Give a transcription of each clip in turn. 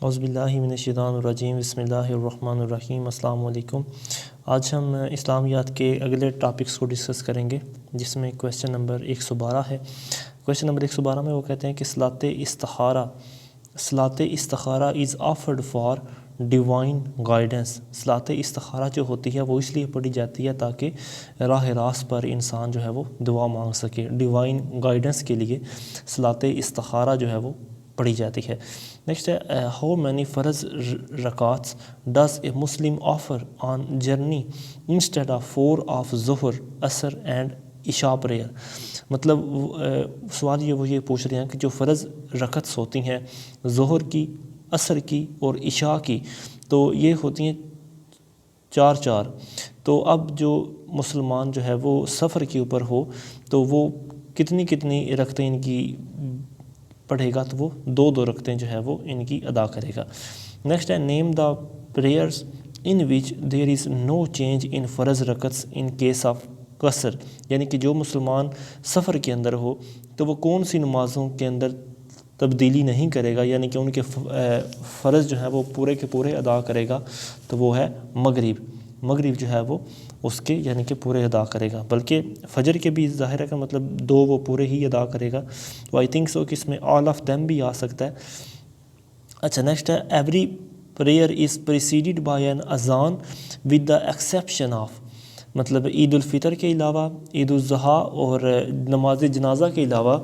اعوذ باللہ من الشیطان الرجیم بسم اللہ الرحمن الرحیم السلام علیکم۔ آج ہم اسلامیات کے اگلے ٹاپکس کو ڈسکس کریں گے، جس میں کویسچن نمبر 112 ہے۔ کویسچن نمبر 112 میں وہ کہتے ہیں کہ صلاۃ استخارہ is offered for divine guidance. صلاۃ استخارہ جو ہوتی ہے وہ اس لیے پڑھی جاتی ہے تاکہ راہ راست پر انسان جو ہے وہ دعا مانگ سکے۔ ڈیوائن گائیڈنس کے لیے صلاۃ استخارہ جو ہے وہ پڑھی جاتی ہے۔ نیکسٹ ہے ہاؤ مینی فرض رکعتس does a Muslim offer on journey instead of 4 of ظہر عصر اینڈ عشاء پریئر۔ مطلب سوال یہ پوچھ رہے ہیں کہ جو فرض رکعتس ہوتی ہیں ظہر کی، عصر کی اور عشاء کی، تو یہ ہوتی ہیں 4 تو اب جو مسلمان جو ہے وہ سفر کے اوپر ہو تو وہ کتنی رکعتیں ان کی پڑھے گا، تو وہ 2 رکعتیں جو ہے وہ ان کی ادا کرے گا۔ نیکسٹ ہے نیم دا prayers in which there is know change in فرض رکعتس ان کیس آف قصر، یعنی کہ جو مسلمان سفر کے اندر ہو تو وہ کون سی نمازوں کے اندر تبدیلی نہیں کرے گا، یعنی کہ ان کے فرض جو ہیں وہ پورے کے پورے ادا کرے گا، تو وہ ہے مغرب جو ہے وہ اس کے یعنی کہ پورے ادا کرے گا، بلکہ فجر کے بھی ظاہر ہے کہ مطلب 2 وہ پورے ہی ادا کرے گا۔ تو آئی تھنک سو کہ اس میں آل آف دیم بھی آ سکتا ہے۔ اچھا نیکسٹ ہے every prayer is preceded by an اذان ود دا ایکسیپشن آف، مطلب عید الفطر کے علاوہ، عید الاضحیٰ اور نماز جنازہ کے علاوہ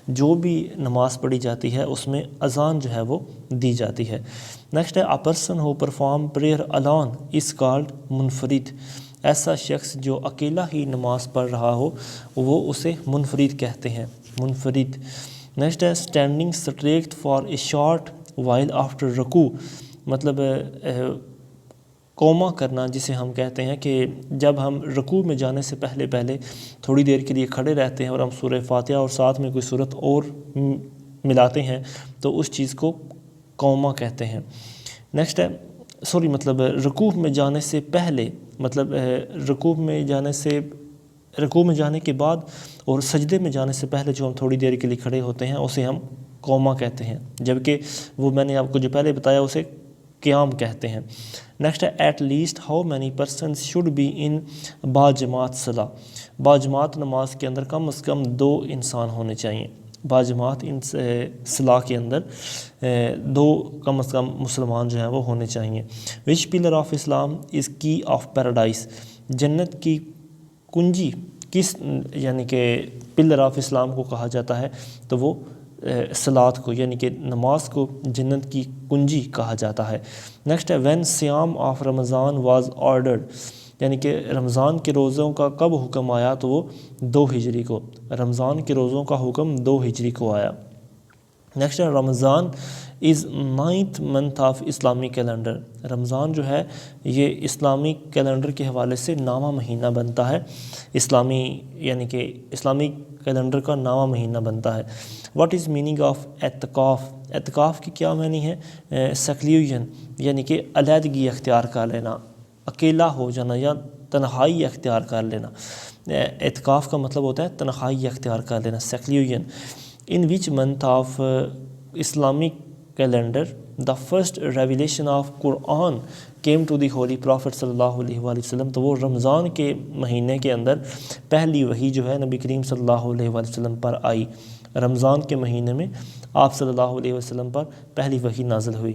جو بھی نماز پڑھی جاتی ہے اس میں اذان جو ہے وہ دی جاتی ہے۔ نیکسٹ ہے a person who perform prayer alone is called منفرد۔ ایسا شخص جو اکیلا ہی نماز پڑھ رہا ہو وہ اسے منفرد کہتے ہیں، منفرد۔ نیکسٹ ہے standing straight for a short while after رکوع، مطلب قوما کرنا جسے ہم کہتے ہیں کہ جب ہم رکوع میں جانے سے پہلے تھوڑی دیر کے لیے کھڑے رہتے ہیں اور ہم سورہ فاتحہ اور ساتھ میں کوئی صورت اور ملاتے ہیں تو اس چیز کو قوما کہتے ہیں۔ نیکسٹ ہے مطلب رکوع میں جانے سے پہلے، مطلب رکوع میں جانے کے بعد اور سجدے میں جانے سے پہلے جو ہم تھوڑی دیر کے لیے کھڑے ہوتے ہیں اسے ہم قوما کہتے ہیں، جبکہ وہ میں نے آپ کو جو پہلے بتایا اسے قیام کہتے ہیں۔ نیکسٹ ہے at least how many persons should be in باجماعت صلاح۔ باجماعت نماز کے اندر کم از کم 2 انسان ہونے چاہیے۔ باجماعت صلاح کے اندر 2 کم از کم مسلمان جو ہیں وہ ہونے چاہیے۔ وچ پلر آف اسلام از کی آف پیراڈائز، جنت کی کنجی کس یعنی کہ پلر آف اسلام کو کہا جاتا ہے، تو وہ صلاۃ کو یعنی کہ نماز کو جنت کی کنجی کہا جاتا ہے۔ نیکسٹ ہے وین سیام آف رمضان واز آرڈرڈ، یعنی کہ رمضان کے روزوں کا کب حکم آیا، تو وہ 2 ہجری کو، رمضان کے روزوں کا حکم 2 ہجری کو آیا۔ نیکسٹ ہے رمضان از 9th month آف اسلامی کیلنڈر۔ رمضان جو ہے یہ اسلامی کیلنڈر کے حوالے سے 9واں مہینہ بنتا ہے، یعنی کہ اسلامی کیلنڈر کا 9واں مہینہ بنتا ہے۔ واٹ از میننگ آف اعتکاف؟ اعتکاف کی کیا معنی ہے؟ سیکلیوژن، یعنی کہ علیحدگی اختیار کر لینا، اکیلا ہو جانا یا تنہائی اختیار کر لینا۔ اعتکاف کا مطلب ہوتا ہے تنہائی اختیار کر لینا، seclusion. In which month of Islamic calendar the first revelation of قرآن came to the holy prophet صلی اللہ علیہ وآلہ وسلم، تو وہ رمضان کے مہینے کے اندر پہلی وحی جو ہے نبی کریم صلی اللہ علیہ وآلہ وسلم پر آئی۔ رمضان کے مہینے میں آپ صلی اللہ علیہ وسلم پر پہلی وحی نازل ہوئی۔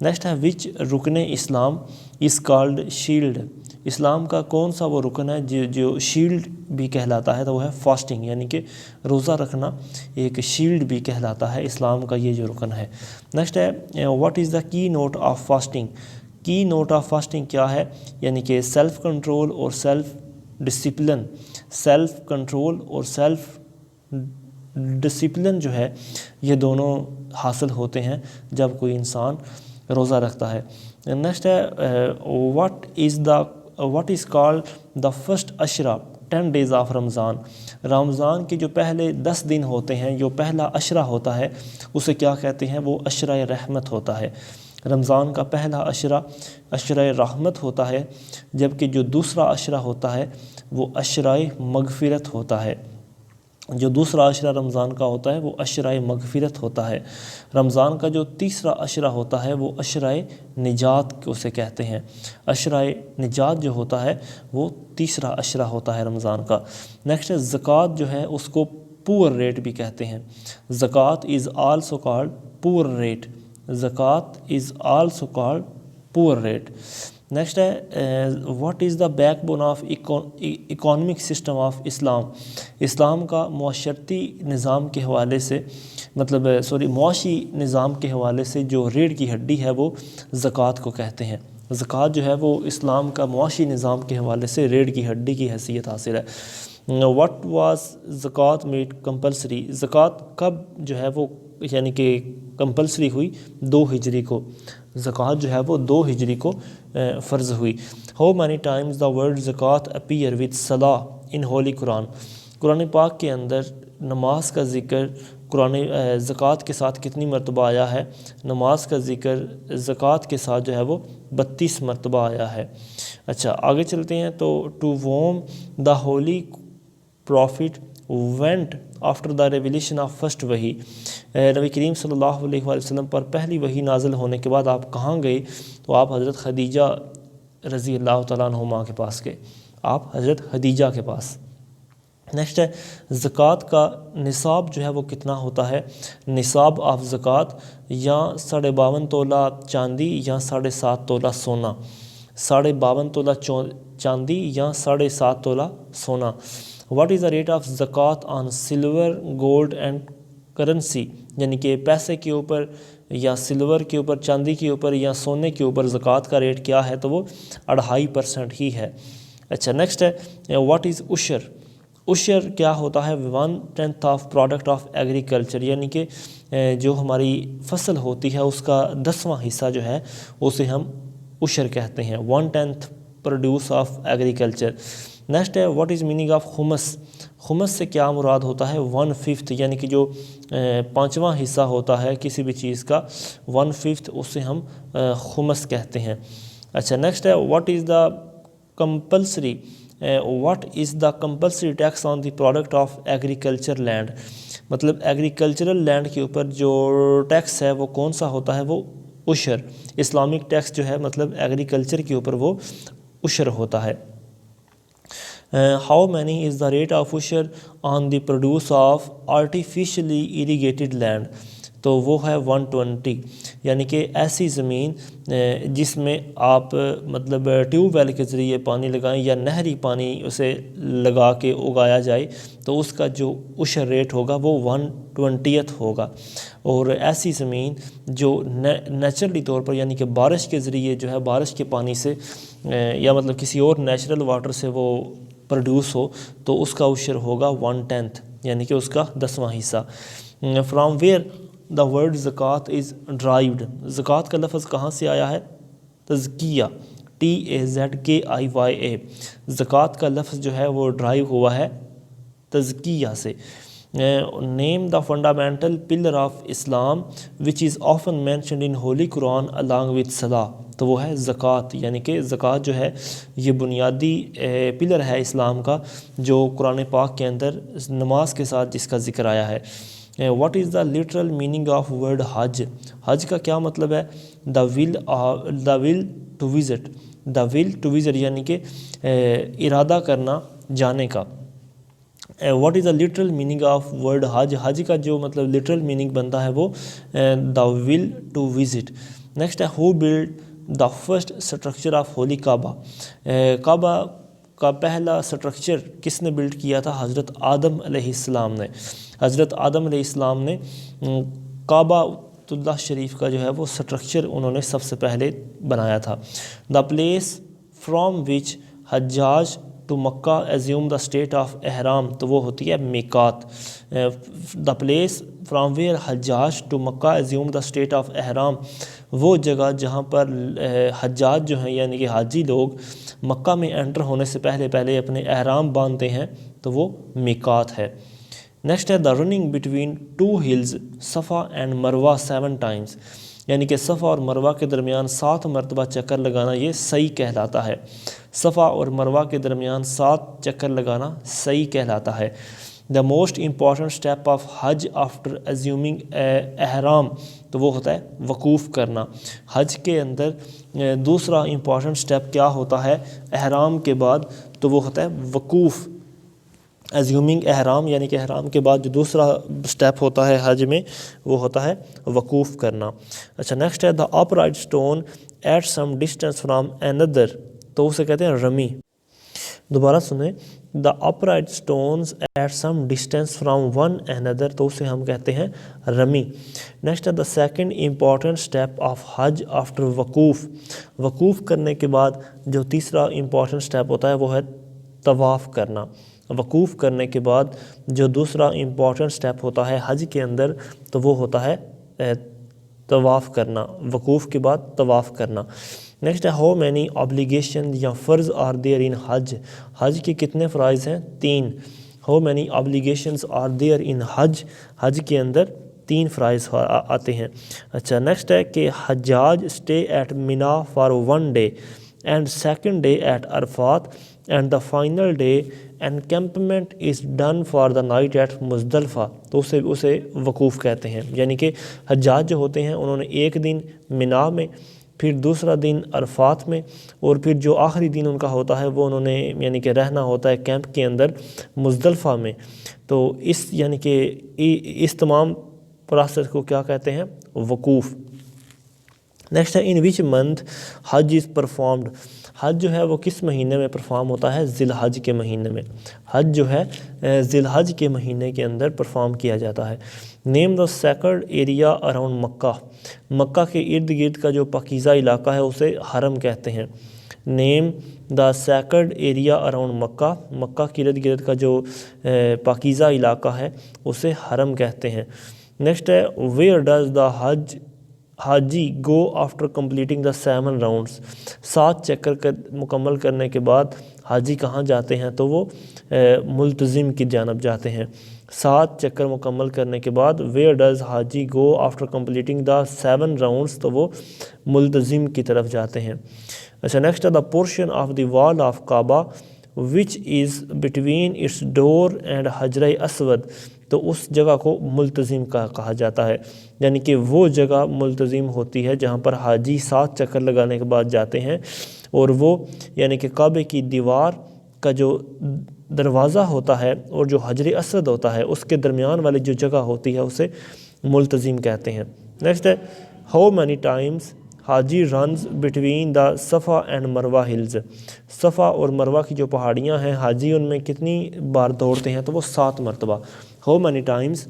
نیکسٹ ہے وچ رکن اسلام از کالڈ شیلڈ۔ اسلام کا کون سا وہ رکن ہے جو شیلڈ بھی کہلاتا ہے، تو وہ ہے فاسٹنگ، یعنی کہ روزہ رکھنا ایک شیلڈ بھی کہلاتا ہے اسلام کا یہ جو رکن ہے۔ نیکسٹ ہے واٹ از دا کی نوٹ آف فاسٹنگ؟ کی نوٹ آف فاسٹنگ کیا ہے؟ یعنی کہ سیلف کنٹرول اور سیلف ڈسپلن۔ سیلف کنٹرول اور سیلف ڈسپلن جو ہے یہ دونوں حاصل ہوتے ہیں جب کوئی انسان روزہ رکھتا ہے۔ نیکسٹ ہے what is called the first عشرہ 10 days آف رمضان۔ رمضان کے جو پہلے 10 دن ہوتے ہیں، جو پہلا عشرہ ہوتا ہے اسے کیا کہتے ہیں؟ وہ عشرہ رحمت ہوتا ہے۔ رمضان کا پہلا عشرہ رحمت ہوتا ہے، جبکہ جو دوسرا عشرہ ہوتا ہے وہ عشرہ مغفرت ہوتا ہے۔ جو دوسرا عشرہ رمضان کا ہوتا ہے وہ عشرہ مغفرت ہوتا ہے. رمضان کا جو تیسرا عشرہ ہوتا ہے وہ عشرہ نجات کو اسے کہتے ہیں. عشرہ نجات جو ہوتا ہے وہ تیسرا عشرہ ہوتا ہے رمضان کا. نیکسٹ ہے زکوٰۃ جو ہے اس کو پور ریٹ بھی کہتے ہیں. زکوٰۃ is also called poor rate. زکوٰۃ is also called poor rate. Next ہے what is the backbone of economic system of اسلام. اسلام کا معاشرتی نظام کے حوالے سے معاشی نظام کے حوالے سے جو ریڑھ کی ہڈی ہے وہ زکوٰۃ کو کہتے ہیں. زکوٰۃ جو ہے وہ اسلام کا معاشی نظام کے حوالے سے ریڑھ کی ہڈی کی حیثیت حاصل ہے. واٹ واز زکوٰۃ میڈ کمپلسری. زکوٰۃ کب جو ہے وہ یعنی کہ کمپلسری ہوئی؟ 2 ہجری کو. زکوٰۃ جو ہے وہ 2 ہجری کو فرض ہوئی. How many times the word زکوٰۃ اپیئر ود صلاح ان ہولی قرآن. قرآن پاک کے اندر نماز کا ذکر زکوٰۃ کے ساتھ کتنی مرتبہ آیا ہے؟ نماز کا ذکر زکوٰۃ کے ساتھ جو ہے وہ 32 مرتبہ آیا ہے. اچھا آگے چلتے ہیں. تو to whom the holy prophet went after the revelation of first وحی. نبی کریم صلی اللہ علیہ وآلہ وسلم پر پہلی وحی نازل ہونے کے بعد آپ کہاں گئے؟ تو آپ حضرت خدیجہ رضی اللہ تعالیٰ عنہما کے پاس گئے. آپ حضرت خدیجہ کے پاس. نیکسٹ ہے زکوٰۃ کا نصاب جو ہے وہ کتنا ہوتا ہے؟ نصاب آف زکوٰۃ یا 52.5 تولہ چاندی یا 7.5 تولہ سونا. 52.5 تولہ چاندی یا 7.5 تولہ سونا. What is the rate of زکوٰۃ آن سلور گولڈ اینڈ کرنسی. یعنی کہ پیسے کے اوپر یا سلور کے اوپر، چاندی کے اوپر یا سونے کے اوپر زکوٰۃ کا ریٹ کیا ہے؟ تو وہ 2.5% ہی ہے. اچھا نیکسٹ ہے واٹ از عشر. عشر کیا ہوتا ہے؟ 1/10 آف پروڈکٹ آف ایگریکلچر. یعنی کہ جو ہماری فصل ہوتی ہے اس کا 10واں حصہ جو ہے اسے ہم عشر کہتے ہیں. 1/10 پروڈیوس آف ایگریکلچر. نیکسٹ ہے واٹ از میننگ آف خمس. خمس سے کیا مراد ہوتا ہے؟ 1/5 یعنی کہ جو 5واں حصہ ہوتا ہے کسی بھی چیز کا 1/5 اسے ہم خمس کہتے ہیں. اچھا نیکسٹ ہے what is the compulsory tax on the product of agriculture land. مطلب ایگریکلچرل لینڈ کے اوپر جو ٹیکس ہے وہ کون سا ہوتا ہے؟ وہ عشر. اسلامک ٹیکس جو ہے مطلب ایگریکلچر کے اوپر وہ عشر ہوتا ہے. How many is the rate of عشر آن دی پروڈیوس آف آرٹیفیشلی اریگیٹڈ لینڈ. تو وہ ہے 120. یعنی کہ ایسی زمین جس میں آپ مطلب ٹیوب ویل کے ذریعے پانی لگائیں یا نہری پانی اسے لگا کے اگایا جائے تو اس کا جو عشر ریٹ ہوگا وہ 1/20 ہوگا. اور ایسی زمین جو نیچرلی طور پر یعنی کہ بارش کے ذریعے جو ہے بارش کے پانی سے یا مطلب کسی اور نیچرل واٹر سے وہ پروڈیوس ہو تو اس کا عشر ہوگا 1/10 یعنی کہ اس کا 10واں حصہ. فرام ویئر دا ورڈ زکوٰۃ از ڈرائیوڈ. زکوٰۃ کا لفظ کہاں سے آیا ہے؟ تزکیہ TAZKIYA. زکوٰۃ کا لفظ جو ہے وہ ڈرائیو ہوا ہے تزکیہ سے. Name the fundamental pillar of اسلام which is often mentioned in holy قرآن along with صلاح. تو وہ ہے زکوٰۃ. یعنی کہ زکوٰۃ جو ہے یہ بنیادی پلر ہے اسلام کا جو قرآن پاک کے اندر نماز کے ساتھ جس کا ذکر آیا ہے. What is the literal meaning of word حج. حج کا کیا مطلب ہے؟ The will to visit. The will to visit یعنی کہ ارادہ کرنا جانے کا. What is the literal meaning of word حج. حج کا جو مطلب لٹرل میننگ بنتا ہے وہ the will to visit. Next ہے who built the first structure of holy کعبہ. کعبہ کا پہلا اسٹرکچر کس نے بلڈ کیا تھا؟ حضرت آدم علیہ السلام نے. حضرت آدم علیہ السلام نے کعبہ اللہ شریف کا جو ہے وہ اسٹرکچر انہوں نے سب سے پہلے بنایا تھا. دا پلیس فرام وچ حجاج to Mecca assume the state of احرام. تو وہ ہوتی ہے میقات. دا پلیس فرام ویئر حجاج to Mecca assume the state of احرام. وہ جگہ جہاں پر حجاج جو ہیں یعنی کہ حاجی لوگ مکہ میں انٹر ہونے سے پہلے اپنے احرام باندھتے ہیں تو وہ میقات ہے. نیکسٹ ہے دا رننگ بٹوین 2 ہلز صفا اینڈ مروہ 7 ٹائمز. یعنی کہ صفا اور مروہ کے درمیان 7 مرتبہ چکر لگانا یہ صحیح کہلاتا ہے. صفا اور مروہ کے درمیان 7 چکر لگانا صحیح کہلاتا ہے. The most important step of حج آفٹر ایزیومنگ احرام، تو وہ ہوتا ہے وقوف کرنا. حج کے اندر دوسرا امپورٹنٹ اسٹیپ کیا ہوتا ہے احرام کے بعد؟ تو وہ ہوتا ہے وقوف. ایزیومنگ احرام یعنی کہ احرام کے بعد جو دوسرا اسٹیپ ہوتا ہے حج میں وہ ہوتا ہے وقوف کرنا. اچھا نیکسٹ ہے the upright stone at some distance from اندر، تو اسے کہتے ہیں رمی. دوبارہ سنیں، the upright stones at some distance from one اندر، تو اسے ہم کہتے ہیں رمی. نیکسٹ ہے the second important step of حج آفٹر وقوف. وقوف کرنے کے بعد جو تیسرا امپورٹنٹ اسٹیپ ہوتا ہے وہ ہے طواف کرنا. وقوف کرنے کے بعد جو دوسرا امپورٹنٹ اسٹیپ ہوتا ہے حج کے اندر تو وہ ہوتا ہے طواف کرنا. وقوف کے بعد طواف کرنا. نیکسٹ ہے ہاؤ مینی obligation یا فرض آر دیئر ان حج. حج کے کتنے فرائض ہیں؟ 3. How many obligations are there in حج. حج کے اندر 3 فرائض آتے ہیں. اچھا نیکسٹ ہے کہ حجاج stay at Mina for 1 day and second day at Arafat and the final day encampment is done for the night at مزدلفہ، تو اسے وقوف کہتے ہیں. یعنی کہ حجاج جو ہوتے ہیں انہوں نے ایک دن مینا میں، پھر دوسرا دن عرفات میں، اور پھر جو آخری دن ان کا ہوتا ہے وہ انہوں نے یعنی کہ رہنا ہوتا ہے کیمپ کے اندر مزدلفہ میں. تو یعنی کہ اس تمام پروسیس کو کیا کہتے ہیں؟ وقوف. نیکسٹ ہے in which month Hajj is performed. حج جو ہے وہ کس مہینے میں پرفارم ہوتا ہے؟ ذی الحج کے مہینے میں. حج جو ہے ذی الحج کے مہینے کے اندر پرفارم کیا جاتا ہے. نیم دا سیکرڈ ایریا اراؤنڈ مکہ. مکہ کے ارد گرد کا جو پاکیزہ علاقہ ہے اسے حرم کہتے ہیں. نیم دا سیکرڈ ایریا اراؤنڈ مکہ. مکہ کے ارد گرد کا جو پاکیزہ علاقہ ہے اسے حرم کہتے ہیں. نیکسٹ ہے where does the Haji go after completing the 7 rounds. 7 چکر مکمل کرنے کے بعد حاجی کہاں جاتے ہیں؟ تو وہ ملتزم کی جانب جاتے ہیں. 7 چکر مکمل کرنے کے بعد where does Hajji go after completing the 7 rounds, تو وہ ملتزم کی طرف جاتے ہیں. اچھا next the portion of the wall of Kaaba which is between its door and Hajar Aswad, تو اس جگہ کو ملتزم کا کہا جاتا ہے. یعنی کہ وہ جگہ ملتزم ہوتی ہے جہاں پر حاجی 7 چکر لگانے کے بعد جاتے ہیں، اور وہ یعنی کہ کعبے کی دیوار کا جو دروازہ ہوتا ہے اور جو حجر اسود ہوتا ہے اس کے درمیان والی جو جگہ ہوتی ہے اسے ملتزم کہتے ہیں. نیکسٹ ہے how many Times Haji runs between the صفا اینڈ مروہ ہلز. صفا اور مروہ کی جو پہاڑیاں ہیں حاجی ان میں کتنی بار دوڑتے ہیں؟ تو وہ 7 مرتبہ. How many Times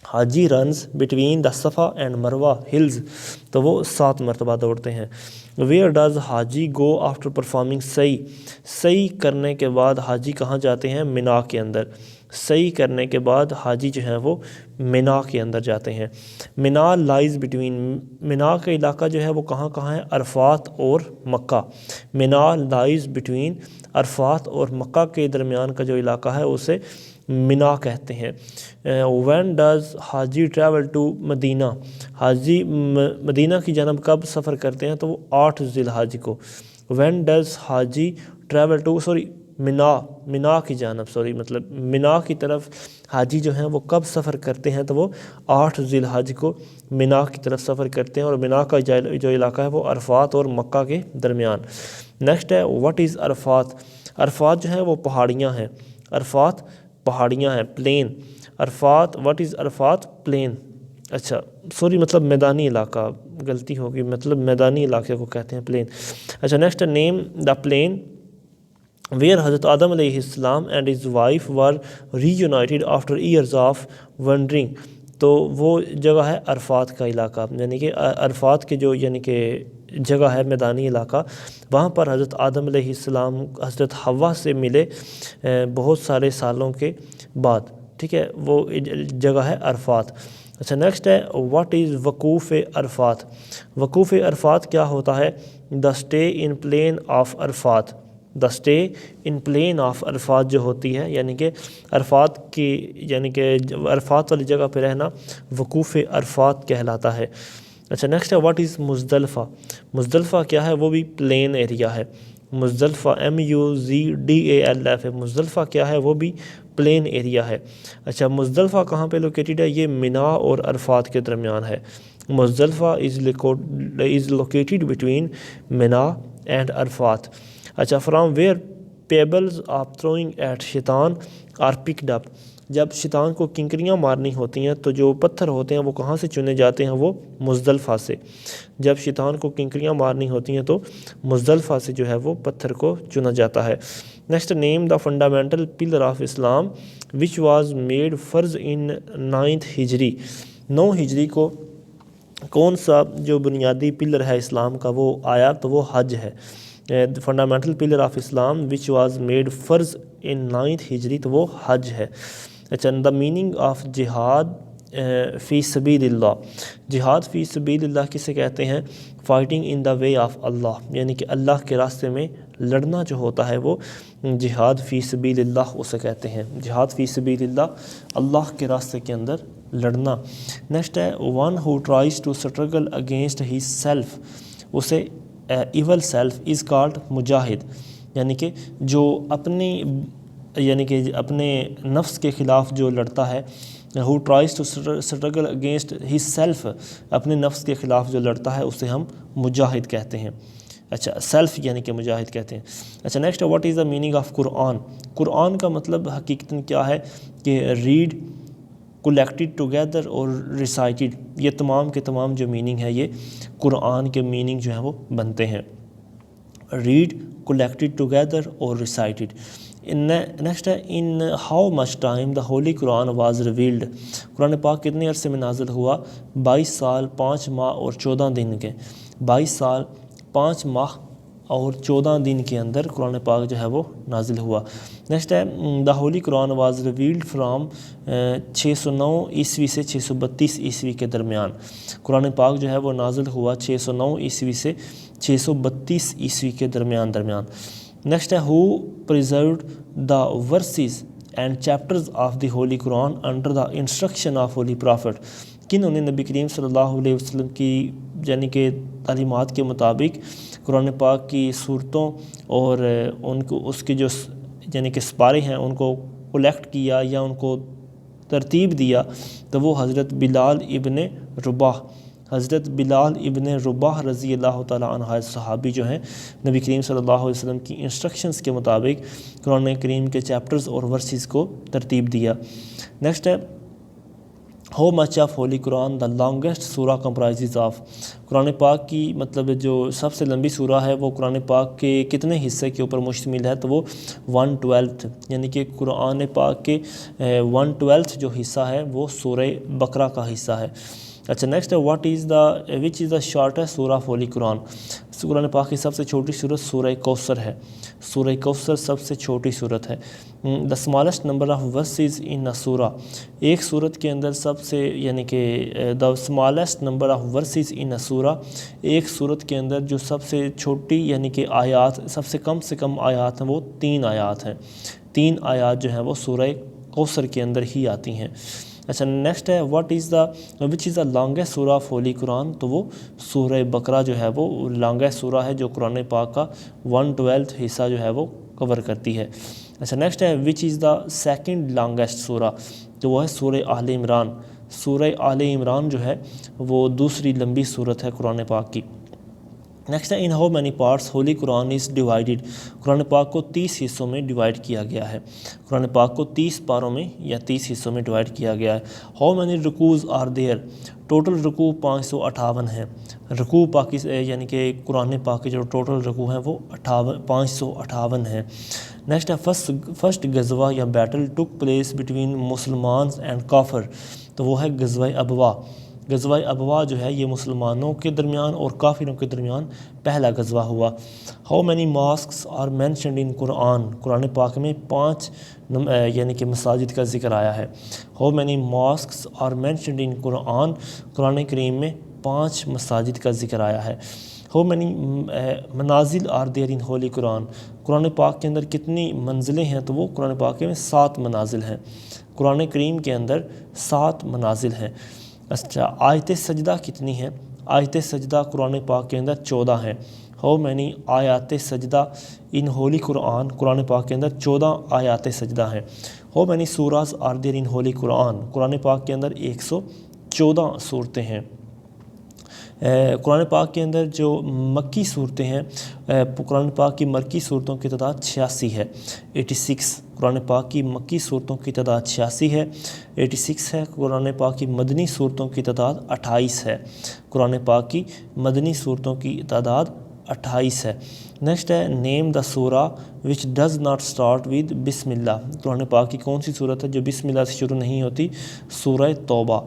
Haji runs between the صفا اینڈ مروہ ہلز، تو وہ 7 مرتبہ دوڑتے ہیں. Where does Hajji go after performing سعی. سعی کرنے کے بعد حاجی کہاں جاتے ہیں؟ مینا کے اندر. سعی کرنے کے بعد حاجی جو ہیں وہ مینا کے اندر جاتے ہیں. مینا لائز بٹوین، مینا کا علاقہ جو ہے وہ کہاں ہے؟ عرفات اور مکہ. مینا لائز بٹوین عرفات اور مکہ کے درمیان کا جو علاقہ ہے اسے مینا کہتے ہیں. When does Haji travel to مدینہ. حاجی مدینہ کی جانب کب سفر کرتے ہیں؟ تو وہ 8 ذی الحج کو. When does Haji travel to مینا کی جانب مطلب مینا کی طرف حاجی جو ہیں وہ کب سفر کرتے ہیں؟ تو وہ 8 ذی الحج کو مینا کی طرف سفر کرتے ہیں، اور مینا کا جو علاقہ ہے وہ عرفات اور مکہ کے درمیان. نیکسٹ ہے واٹ از عرفات. عرفات جو ہے وہ پہاڑیاں ہیں. عرفات پہاڑیاں ہیں، plain. Arafat what is Arafat? Plain. اچھا مطلب میدانی علاقہ، غلطی ہوگی، مطلب میدانی علاقے کو کہتے ہیں پلین. اچھا next name the plain where حضرت آدم علیہ السلام and his wife were reunited after years of wandering. تو وہ جگہ ہے عرفات کا علاقہ. یعنی کہ عرفات کے جو یعنی کہ جگہ ہے میدانی علاقہ، وہاں پر حضرت آدم علیہ السلام حضرت حوا سے ملے بہت سارے سالوں کے بعد. ٹھیک ہے، وہ جگہ ہے عرفات. اچھا نیکسٹ ہے واٹ از وقوف عرفات. وقوف عرفات کیا ہوتا ہے؟ The stay in plain of Arafat. The stay in plain of Arafat جو ہوتی ہے یعنی کہ عرفات کی یعنی کہ عرفات والی جگہ پہ رہنا وقوف عرفات کہلاتا ہے. اچھا نیکسٹ ہے واٹ از مزدلفہ. مزدلفہ کیا ہے؟ وہ بھی پلین ایریا ہے. مزدلفہ MUZDALF ہے، مزدلفہ کیا ہے وہ بھی پلین ایریا ہے۔ اچھا مزدلفہ کہاں پہ لوکیٹڈ ہے؟ یہ منا اور عرفات کے درمیان ہے۔ Muzdalifah is located between Mina and Arafat. اچھا from where pebbles of throwing at شیطان آر پکڈ اپ، جب شیطان کو کنکریاں مارنی ہوتی ہیں تو جو پتھر ہوتے ہیں وہ کہاں سے چنے جاتے ہیں؟ وہ مزدلفہ سے۔ جب شیطان کو کنکریاں مارنی ہوتی ہیں تو مزدلفہ سے جو ہے وہ پتھر کو چنا جاتا ہے۔ Next, name the fundamental pillar of اسلام وچ واز میڈ فرض ان 9th ہجری، 9 ہجری کو کون سا جو بنیادی پلر ہے اسلام کا وہ آیا؟ تو وہ حج ہے۔ فنڈامنٹل پلر آف اسلام وچ واز میڈ فرض ان 9th ہجری، تو وہ حج ہے۔ اچھا دا میننگ آف جہاد فی سبیل اللہ، جہاد فی سبیل اللہ کسے کہتے ہیں؟ Fighting in the way of اللہ، یعنی کہ اللہ کے راستے میں لڑنا جو ہوتا ہے وہ جہاد فی سبیل اللہ اسے کہتے ہیں۔ جہاد فی سبیل اللہ، اللہ کے راستے کے اندر لڑنا۔ نیکسٹ ہے one who tries to struggle against he self, اسے ایول سیلف از کالڈ مجاہد، یعنی کہ جو اپنے نفس کے خلاف جو لڑتا ہے، who tries to struggle against he self, اپنے نفس کے خلاف جو لڑتا ہے اسے ہم مجاہد کہتے ہیں۔ اچھا سیلف یعنی کہ مجاہد کہتے ہیں۔ اچھا next, what is the meaning of Quran? Quran کا مطلب حقیقتاً کیا ہے کہ ریڈ، کولیکٹڈ ٹوگیدر اور ریسائٹڈ، یہ تمام کے تمام جو میننگ ہے یہ قرآن کے میننگ جو ہیں وہ بنتے ہیں، ریڈ، کولیکٹڈ ٹوگیدر اور ریسائٹڈ۔ نیکسٹ ہے in how much time the holy Quran was revealed, Quran پاک کتنے عرصے میں نازل ہوا؟ 22 سال 5 ماہ اور 14 دن کے، 22 سال 5 ماہ اور 14 دن کے اندر قرآن پاک جو ہے وہ نازل ہوا۔ نیکسٹ ہے دا holy Quran was revealed from 609 عیسوی سے 632 عیسوی کے درمیان، قرآن پاک جو ہے وہ نازل ہوا 609 عیسوی سے 632 عیسوی کے درمیان۔ نیکسٹ ہے who preserved the verses and chapters of the holy Quran under the instruction of holy prophet, کنہوں نے نبی کریم صلی اللہ علیہ وسلم کی یعنی کہ تعلیمات کے مطابق قرآن پاک کی صورتوں اور ان کو اس کے جو یعنی کہ سپارے ہیں ان کو کولیکٹ کیا یا ان کو ترتیب دیا؟ تو وہ حضرت بلال ابن رباح، حضرت بلال ابن رباح رضی اللہ تعالیٰ عنہ صحابی جو ہیں نبی کریم صلی اللہ علیہ وسلم کی انسٹرکشنز کے مطابق قرآن کریم کے چیپٹرز اور ورسز کو ترتیب دیا۔ نیکسٹ ہے how much of holy Quran the longest surah comprises of, قرآن پاک کی مطلب جو سب سے لمبی سورہ ہے وہ قرآن پاک کے کتنے حصے کے اوپر مشتمل ہے؟ تو وہ 1/12، یعنی کہ قرآن پاک کے 1/12 جو حصہ ہے وہ سورہ بقرہ کا حصہ ہے۔ اچھا نیکسٹ ہے وچ از دا شارٹیسٹ سورہ آف ہولی قرآن، قرآن پاک کی سب سے چھوٹی صورت سورہ کوثر ہے، سورہ کوثر سب سے چھوٹی صورت ہے۔ The smallest number of verses in surah, ایک صورت کے اندر سب سے یعنی کہ the smallest number of verses in surah, ایک صورت کے اندر جو سب سے چھوٹی یعنی کہ آیات سب سے کم آیات ہیں وہ 3 آیات ہیں، 3 آیات جو ہیں وہ سورہ کوثر کے اندر ہی آتی ہیں۔ اچھا نیکسٹ ہے وچ از دا لانگیسٹ سورہ آف ہولی قرآن، تو وہ سورہ بقرہ جو ہے وہ لانگیسٹ سورہ ہے جو قرآن پاک کا 1/12 حصہ جو ہے وہ کور کرتی ہے۔ اچھا نیکسٹ ہے وچ از دا سیکنڈ لانگیسٹ سورہ، تو وہ ہے سورہ آل عمران، سورہ آل عمران جو ہے وہ دوسری لمبی سورت ہے قرآن پاک کی۔ نیکسٹ ہے in how many parts holy Quran is divided, Quran پاک کو 30 حصوں میں ڈیوائیڈ کیا گیا ہے، قرآن پاک کو 30 پاروں میں یا 30 حصوں میں ڈیوائیڈ کیا گیا ہے۔ How many rukus are there, total رکوع 558 ہیں، رکوع یعنی کہ قرآن پاک کے جو ٹوٹل رکوع ہیں وہ 558 ہیں۔ نیکسٹ ہے فرسٹ غزوہ یا battle took place between Muslims and کافر، تو وہ ہے غزوہ ابوا، غزوہ ابوا جو ہے یہ مسلمانوں کے درمیان اور کافروں کے درمیان پہلا غزوہ ہوا۔ How many mosques are mentioned in Quran, Quran پاک میں 5 یعنی کہ مساجد کا ذکر آیا ہے۔ How many mosques are mentioned in Quran, Quran کریم میں 5 مساجد کا ذکر آیا ہے۔ How many manazil are there in holy Quran, Quran پاک کے اندر کتنی منزلیں ہیں؟ تو وہ قرآن پاک میں 7 منازل ہیں، قرآن کریم کے اندر 7 منازل ہیں۔ اچھا آیت سجدہ کتنی ہیں؟ آیت سجدہ قرآن پاک کے اندر 14 ہیں۔ ہاؤ مینی آیات سجدہ ان ہولی قرآن، قرآن پاک کے اندر 14 آیات سجدہ ہیں. How many سوراز are there in holy Quran, Quran پاک کے اندر 114 صورتیں ہیں. قرآن پاک کے اندر جو مکی صورتیں ہیں، قرآن پاک کی مکی صورتوں کی تعداد 86 ہے، 86. قرآن پاک کی مکی صورتوں کی تعداد 86 ہے، 86 ہے. قرآن پاک کی مدنی صورتوں کی تعداد 28 ہے. قرآن پاک کی مدنی صورتوں کی تعداد 28 ہے. نیکسٹ ہے نیم دا سورہ which does not start with بسم اللہ. قرآن پاک کی کون سی صورت ہے جو بسم اللہ سے شروع نہیں ہوتی؟ سورہ توبہ.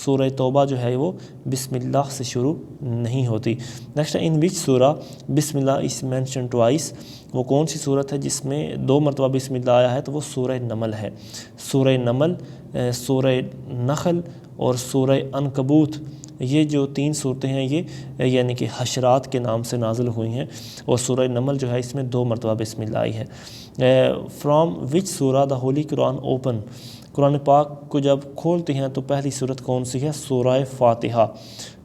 سورہ توبہ جو ہے وہ بسم اللہ سے شروع نہیں ہوتی. نیکسٹ ہے ان وچ سورہ بسم اللہ از مینشن ٹوائس. وہ کون سی صورت ہے جس میں 2 مرتبہ بسم اللہ آیا ہے؟ تو وہ سورہ نمل ہے. سورہ نمل، سورہ نخل اور سورہ عنکبوت، یہ جو 3 صورتیں ہیں یہ یعنی کہ حشرات کے نام سے نازل ہوئی ہیں، اور سورہ نمل جو ہے اس میں 2 مرتبہ بسم اللہ آئی ہے. فرام وچ سورہ دا ہولی قرآن اوپن. قرآن پاک کو جب کھولتے ہیں تو پہلی صورت کون سی ہے؟ سورہ فاتحہ.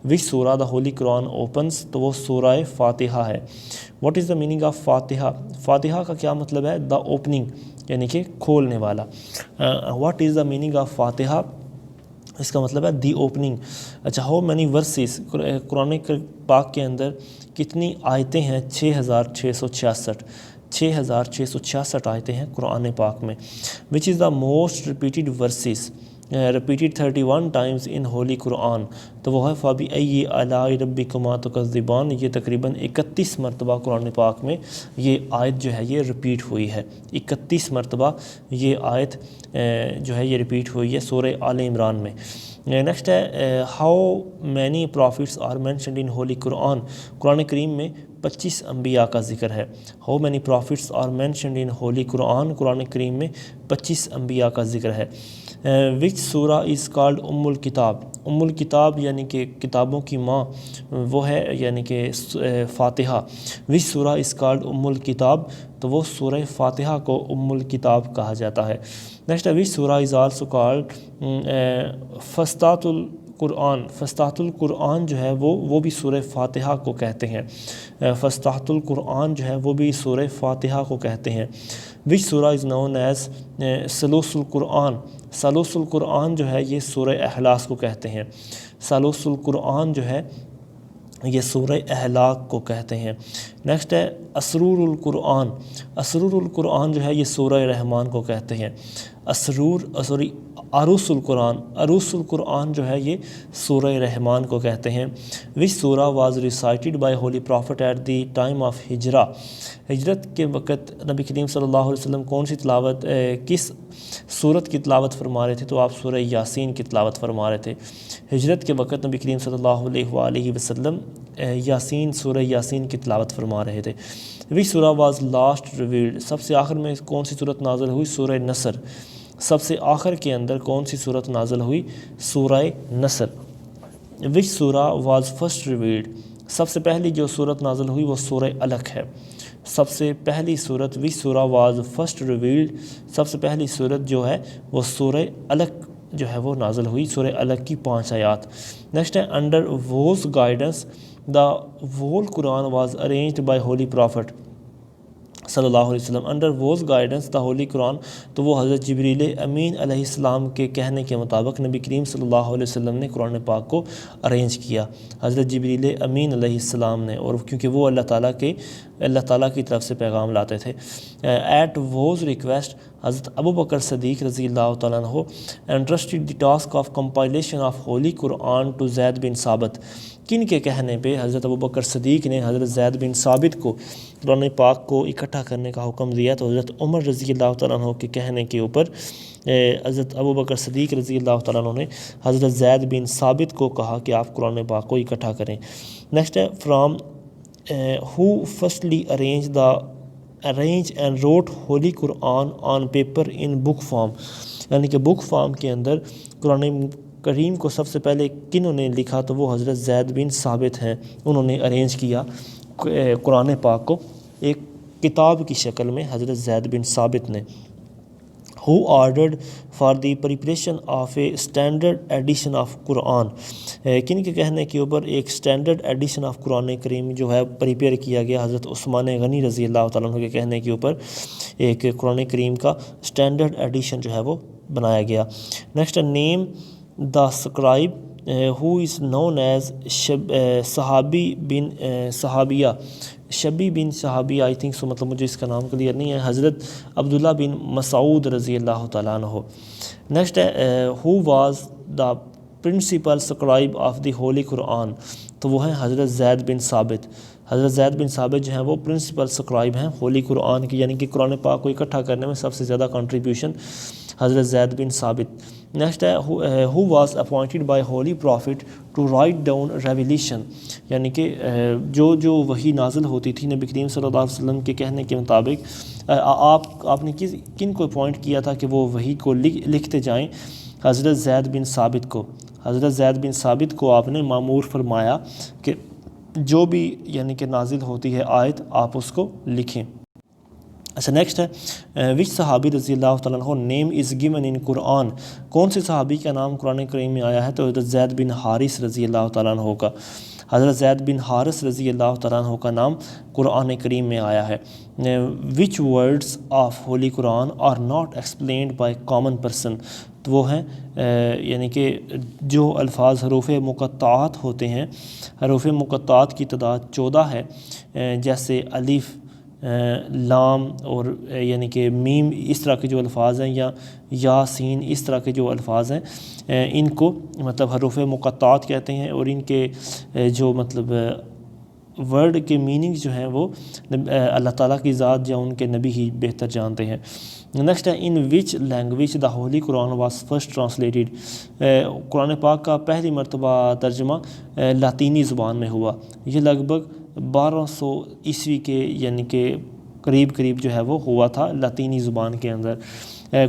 وچ سورہ دا ہولی قرآن اوپنس، تو وہ سورہ فاتحہ ہے. What is the meaning of فاتحہ؟ فاتحہ کا کیا مطلب ہے؟ دا اوپننگ، یعنی کہ کھولنے والا. What is the meaning of فاتحہ؟ اس کا مطلب ہے دی اوپننگ. اچھا ہاؤ مینی ورسز، قرآن پاک کے اندر کتنی آیتیں ہیں؟ 6666. 6666 آیتیں ہیں قرآن پاک میں. Which is the most repeated verses, repeated 31 times in holy قرآن، تو وہ ہے فَبِأَيِّ آلَاءِ رَبِّكُمَا تُكَذِّبَانِ. یہ تقریباً 31 مرتبہ قرآن پاک میں یہ آیت جو ہے یہ ریپیٹ ہوئی ہے. 31 مرتبہ یہ آیت جو ہے یہ ریپیٹ ہوئی ہے سورہ آل عمران میں. نیکسٹ ہے how many prophets are mentioned in holy Quran. Quran کریم میں 25 انبیاء کا ذکر ہے. How many prophets are mentioned in holy Quran. Quran کریم میں 25 انبیاء کا ذکر ہے. وچ سورہ از کالڈ ام الکتاب. ام الکتاب یعنی کہ کتابوں کی ماں وہ ہے یعنی کہ فاتحہ. وچ سورہ از کالڈ ام الکتاب، تو وہ سورہ فاتحہ کو ام الکتاب کہا جاتا ہے. نیکسٹ وچ سورہ از آلسو کالڈ فستحۃ القرآن. فستحۃ القرآن جو ہے وہ بھی سورہ فاتحہ کو کہتے ہیں. فستحۃ القرآن جو ہے وہ بھی سورہ فاتحہ کو کہتے ہیں. وچ سورہ از نون ایز ثلث القرآن. ثلث القرآن جو ہے یہ سورہ اخلاص کو کہتے ہیں. ثلث القرآن جو ہے یہ سورہ احلاق کو کہتے ہیں. نیکسٹ ہے اسرور القرآن. اسرور القرآن جو ہے یہ سورہ رحمان کو کہتے ہیں. عروس القرآن. عروس القرآن جو ہے یہ سورہ رحمان کو کہتے ہیں. Which surah was recited by holy prophet at the time of Hijrah. ہجرت کے وقت نبی کریم صلی اللہ علیہ وسلم کون سی تلاوت کس سورت کی تلاوت فرما رہے تھے؟ تو آپ سورہ یاسین کی تلاوت فرما رہے تھے. ہجرت کے وقت نبی کریم صلی اللہ علیہ وسلم یاسین، سورہ یاسین کی تلاوت فرما رہے تھے. وچ سورہ واز لاسٹ ریویلڈ. سب سے آخر میں کون سی صورت نازل ہوئی؟ سورہ نصر. سب سے آخر کے اندر کون سی صورت نازل ہوئی؟ سورہ نصر. وچ سورہ واز فرسٹ ریویلڈ. سب سے پہلی جو صورت نازل ہوئی وہ سورہ الق ہے. سب سے پہلی صورت وچ سورہ واز فرسٹ ریویلڈ، سب سے پہلی صورت جو ہے وہ سورہ الق جو ہے وہ نازل ہوئی. سورہ الق کی 5 آیات. نیکسٹ ہے under whose guidance the whole Quran was arranged by holy prophet صلی اللہ علیہ وسلم. Under whose guidance the holy قرآن، تو وہ حضرت جبریل امین علیہ السلام کے کہنے کے مطابق نبی کریم صلی اللہ علیہ وسلم نے قرآن پاک کو ارینج کیا. حضرت جبریل امین علیہ السلام نے، اور کیونکہ وہ اللہ تعالیٰ کی طرف سے پیغام لاتے تھے. ایٹ ووز ریکویسٹ حضرت ابو بکر صدیق رضی اللہ تعالیٰ عنہ entrusted the task of compilation of holy Quran to Zaid bin Thabit. کن کے کہنے پہ حضرت ابو بکر صدیق نے حضرت زید بن ثابت کو قرآن پاک کو اکٹھا کرنے کا حکم دیا؟ تو حضرت عمر رضی اللہ تعالیٰ عنہ کے کہنے کے اوپر حضرت ابو بکر صدیق رضی اللہ تعالیٰ عنہ نے حضرت زید بن ثابت کو کہا کہ آپ قرآن پاک کو اکٹھا کریں. نیکسٹ ہے from who firstly arrange and wrote holy Quran on paper in book form. یعنی کہ بک فارم کے اندر قرآن کریم کو سب سے پہلے کنہوں نے لکھا؟ تو وہ حضرت زید بن ثابت ہیں. انہوں نے ارینج کیا قرآن پاک کو ایک کتاب کی شکل میں، حضرت زید بن ثابت نے. who ordered for the preparation of a standard edition of قرآن، کن کے کہنے کے اوپر ایک اسٹینڈرڈ ایڈیشن آف قرآن کریم جو ہے پریپیئر کیا گیا؟ حضرت عثمان غنی رضی اللہ تعالیٰ عنہ کے کہنے کے اوپر ایک قرآن کریم کا اسٹینڈرڈ ایڈیشن جو ہے وہ بنایا گیا۔ Next name the Scribe who is known as صحابی بن صحابیہ، شبی بن صحابیہ آئی تھنک سو، مطلب مجھے اس کا نام کلیئر نہیں ہے، حضرت عبداللہ بن مسعود رضی اللہ تعالیٰ عنہ۔ نیکسٹ ہے who was the principal scribe of the holy قرآن، تو وہ ہیں حضرت زید بن ثابت۔ حضرت زید بن ثابت جو ہیں وہ پرنسپل سکرائب ہیں ہولی قرآن کی، یعنی کہ قرآن پاک کو اکٹھا کرنے میں سب سے زیادہ کنٹریبیوشن حضرت زید بن ثابت۔ نیکسٹ ہے who was appointed by holy prophet to write down revelation، یعنی کہ جو وحی نازل ہوتی تھی نبی کریم صلی اللہ علیہ وسلم کے کہنے کے مطابق آپ نے کن کو اپوائنٹ کیا تھا کہ وہ وحی کو لکھتے جائیں؟ حضرت زید بن ثابت کو۔ حضرت زید بن ثابت کو آپ نے مامور فرمایا کہ جو بھی یعنی کہ نازل ہوتی ہے آیت آپ اس کو لکھیں۔ اچھا نیکسٹ ہے وچ صحابی رضی اللہ تعالیٰ عنہ نیم از گیون ان قرآن، کون سے صحابی کا نام قرآن کریم میں آیا ہے؟ تو حضرت زید بن حارث رضی اللہ تعالیٰ عنہ کا، حضرت زید بن حارث رضی اللہ تعالیٰ عنہ کا نام قرآن کریم میں آیا ہے۔ Which words of holy Quran are not explained by common person, تو وہ ہیں یعنی کہ جو الفاظ حروف مقطعات ہوتے ہیں، حروف مقطعات کی تعداد 14 ہے، جیسے الف، لام اور یعنی کہ میم، اس طرح کے جو الفاظ ہیں، یا سین، اس طرح کے جو الفاظ ہیں ان کو مطلب حروف مقطعات کہتے ہیں، اور ان کے جو مطلب ورڈ کے میننگ جو ہیں وہ اللہ تعالیٰ کی ذات یا ان کے نبی ہی بہتر جانتے ہیں۔ نیکسٹ ہے in which language the holy Quran was first translated, Quran پاک کا پہلی مرتبہ ترجمہ لاطینی زبان میں ہوا، یہ لگ بھگ 1200 عیسوی کے یعنی کہ قریب جو ہے وہ ہوا تھا لاطینی زبان کے اندر۔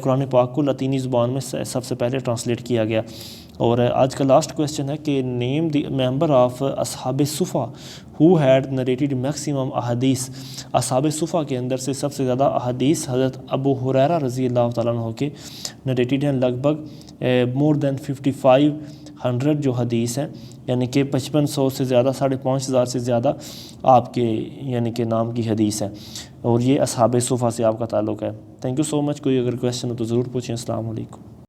قرآن پاک کو لاطینی زبان میں سب سے پہلے ٹرانسلیٹ کیا گیا۔ اور آج کا لاسٹ کویسچن ہے کہ نیم دی ممبر آف اصحاب صفہ ہو ہیڈ نریٹڈ میکسیمم احادیث، اصحاب صفہ کے اندر سے سب سے زیادہ احادیث حضرت ابو ہریرہ رضی اللہ تعالیٰ عنہ کے نریٹڈ ہیں، لگ بھگ مور دین 5500 جو حدیث ہیں، یعنی کہ 5500 سے زیادہ، 5500 سے زیادہ آپ کے یعنی کہ نام کی حدیث ہے، اور یہ اصحاب صفہ سے آپ کا تعلق ہے۔ تھینک یو سو مچ، کوئی اگر کویسچن ہو تو ضرور پوچھیں۔ السلام علیکم۔